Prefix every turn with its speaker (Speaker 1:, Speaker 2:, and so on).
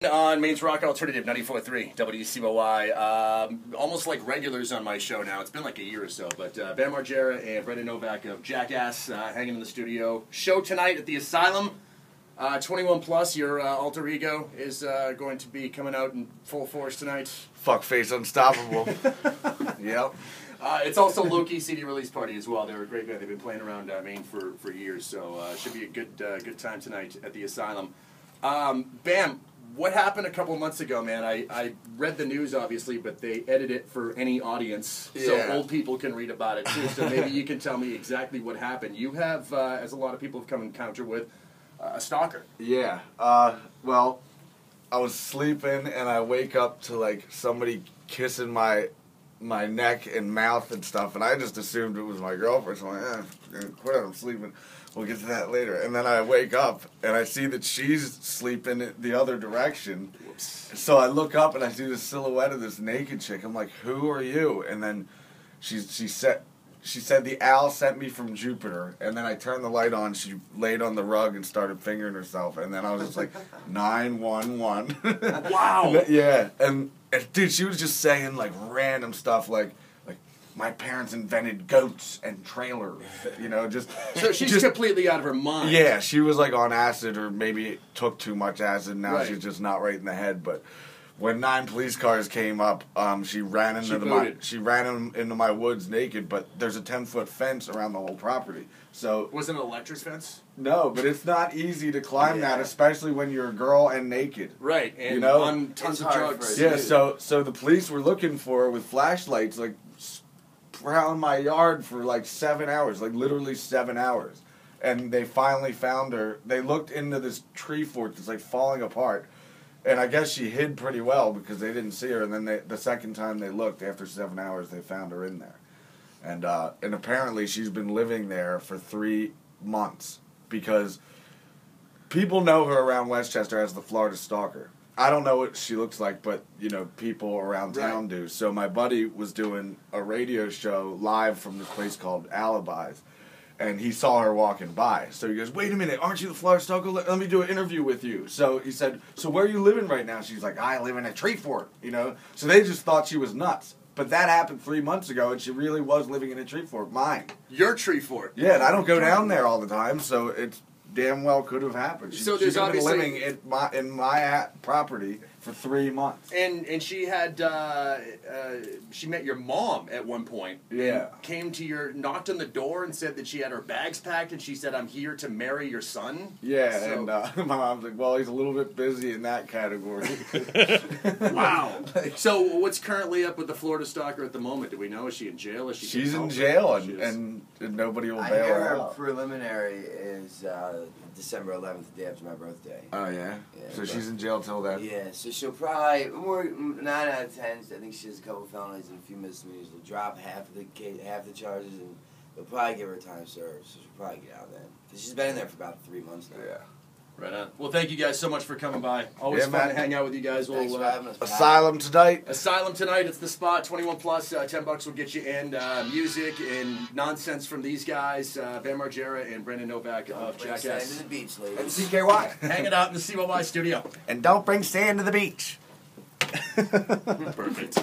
Speaker 1: On Maine's Rock Alternative 94.3 WCYY. Almost like regulars on my show now. It's been like a year or so, but Bam Margera and Brendan Novak of Jackass hanging in the studio. Show tonight at the Asylum. 21 plus, your alter ego is going to be coming out in full force tonight.
Speaker 2: Fuckface Unstoppable. Yep.
Speaker 1: It's also low-key CD release party as well. They're a great band. They've been playing around Maine for years, so it should be a good time tonight at the Asylum. Bam, what happened a couple months ago, man? I read the news, obviously, but they edit it for any audience, so old people can read about it, too. So maybe you can tell me exactly what happened. You have, as a lot of people have come in encounter with, a stalker.
Speaker 2: Yeah. Well, I was sleeping, and I wake up to, like, somebody kissing my neck and mouth and stuff, and I just assumed it was my girlfriend, so I'm like, quit, I'm sleeping. We'll get to that later. And then I wake up, and I see that she's sleeping the other direction. Whoops. So I look up, and I see the silhouette of this naked chick. I'm like, who are you? And then she said the owl sent me from Jupiter. And then I turned the light on. She laid on the rug and started fingering herself. And then I was just like, 911.
Speaker 1: Wow.
Speaker 2: Yeah. And dude, she was just saying, like, random stuff, like, my parents invented goats and trailers, you know, just...
Speaker 1: So she's just completely out of her mind.
Speaker 2: Yeah, she was, like, on acid, or maybe took too much acid, now she's just not right in the head, but when 9 police cars came up, she ran into my woods naked, but there's a 10-foot fence around the whole property, so...
Speaker 1: Was it an electric fence?
Speaker 2: No, but it's not easy to climb that, especially when you're a girl and naked.
Speaker 1: Right, and
Speaker 2: you know?
Speaker 1: on tons of drugs.
Speaker 2: Yeah, so the police were looking for her with flashlights, like, around my yard for like 7 hours, like literally 7 hours. And they finally found her. They looked into this tree fort that's like falling apart. And I guess she hid pretty well because they didn't see her. And then the second time they looked, after 7 hours, they found her in there. And apparently she's been living there for 3 months because people know her around Westchester as the Florida Stalker. I don't know what she looks like, but, you know, people around town do. So my buddy was doing a radio show live from this place called Alibis, and he saw her walking by. So he goes, wait a minute, aren't you the Florida Stalker? Let me do an interview with you. So he said, so where are you living right now? She's like, I live in a tree fort, you know. So they just thought she was nuts. But that happened 3 months ago, and she really was living in a tree fort. Mine.
Speaker 1: Your tree fort?
Speaker 2: Yeah, and I don't go down there all the time, so it's... damn well could have happened.
Speaker 1: So there's
Speaker 2: she's been living in my property for 3 months.
Speaker 1: And she had she met your mom at one point.
Speaker 2: Yeah.
Speaker 1: Came to knocked on the door and said that she had her bags packed, and she said, "I'm here to marry your son."
Speaker 2: Yeah, so, and my mom's like, "Well, he's a little bit busy in that category."
Speaker 1: Wow. So what's currently up with the Florida Stalker at the moment? Do we know? Is she in jail? Is she?
Speaker 2: She's in jail, and nobody will bail her out.
Speaker 3: Her preliminary is December 11th, the day after my birthday.
Speaker 2: Oh yeah. So she's in jail till then.
Speaker 3: Yeah. So she'll probably 9 out of 10. I think she has a couple felonies and a few misdemeanors. They'll drop half the charges, and they'll probably give her time served. So she'll probably get out then. Because she's been in there for about 3 months now.
Speaker 2: Yeah.
Speaker 1: Right on. Well, thank you guys so much for coming by. Always fun to hang out with you guys.
Speaker 3: Thanks for having us.
Speaker 2: Asylum tonight.
Speaker 1: Asylum tonight. It's the spot. 21 plus. $10 will get you in. Music and nonsense from these guys. Bam Margera and Brendan Novak of Jackass.
Speaker 3: Sand to the beach, ladies.
Speaker 2: And CKY.
Speaker 1: Hanging out in the CYY studio.
Speaker 2: And don't bring sand to the beach.
Speaker 1: Perfect.